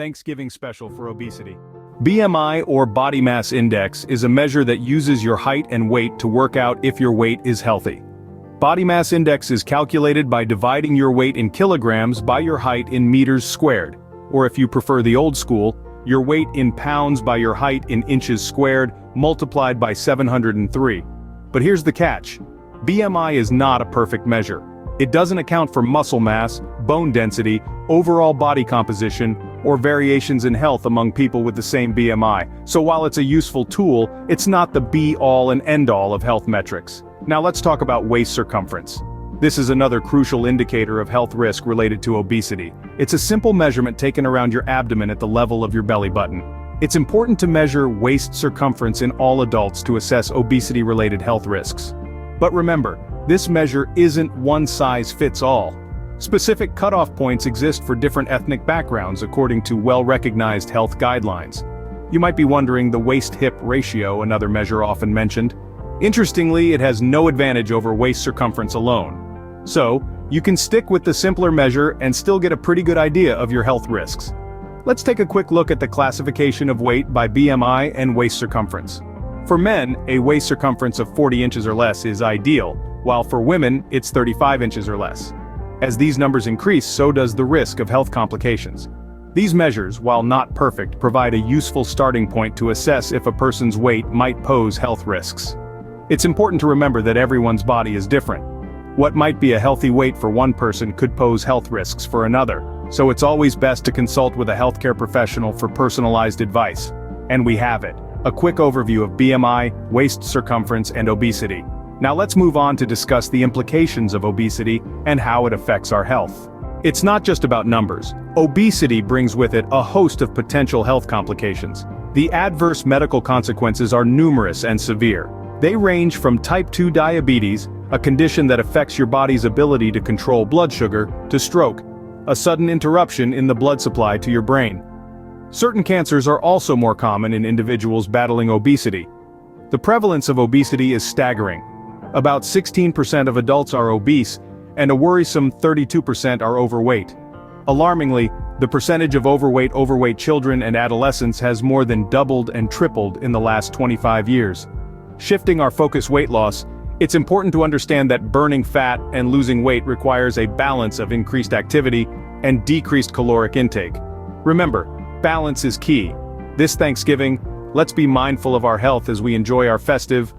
Thanksgiving special for obesity. BMI or body mass index is a measure that uses your height and weight to work out if your weight is healthy. Body mass index is calculated by dividing your weight in kilograms by your height in meters squared, or if you prefer the old school, your weight in pounds by your height in inches squared multiplied by 703. But here's the catch. BMI is not a perfect measure. It doesn't account for muscle mass, bone density, overall body composition, or variations in health among people with the same BMI. So while it's a useful tool, it's not the be-all and end-all of health metrics. Now let's talk about waist circumference. This is another crucial indicator of health risk related to obesity. It's a simple measurement taken around your abdomen at the level of your belly button. It's important to measure waist circumference in all adults to assess obesity-related health risks. But remember, this measure isn't one size fits all. Specific cutoff points exist for different ethnic backgrounds according to well-recognized health guidelines. You might be wondering the waist-hip ratio, another measure often mentioned. Interestingly, it has no advantage over waist circumference alone. So, you can stick with the simpler measure and still get a pretty good idea of your health risks. Let's take a quick look at the classification of weight by BMI and waist circumference. For men, a waist circumference of 40 inches or less is ideal, while for women, it's 35 inches or less. As these numbers increase, so does the risk of health complications. These measures, while not perfect, provide a useful starting point to assess if a person's weight might pose health risks. It's important to remember that everyone's body is different. What might be a healthy weight for one person could pose health risks for another, so it's always best to consult with a healthcare professional for personalized advice. And we have it. A quick overview of BMI, waist circumference, and obesity. Now let's move on to discuss the implications of obesity and how it affects our health. It's not just about numbers. Obesity brings with it a host of potential health complications. The adverse medical consequences are numerous and severe. They range from type 2 diabetes, a condition that affects your body's ability to control blood sugar, to stroke, a sudden interruption in the blood supply to your brain. Certain cancers are also more common in individuals battling obesity. The prevalence of obesity is staggering. About 16% of adults are obese, and a worrisome 32% are overweight. Alarmingly, the percentage of overweight children and adolescents has more than doubled and tripled in the last 25 years. Shifting our focus weight loss, it's important to understand that burning fat and losing weight requires a balance of increased activity and decreased caloric intake. Remember, balance is key. This Thanksgiving, let's be mindful of our health as we enjoy our festive,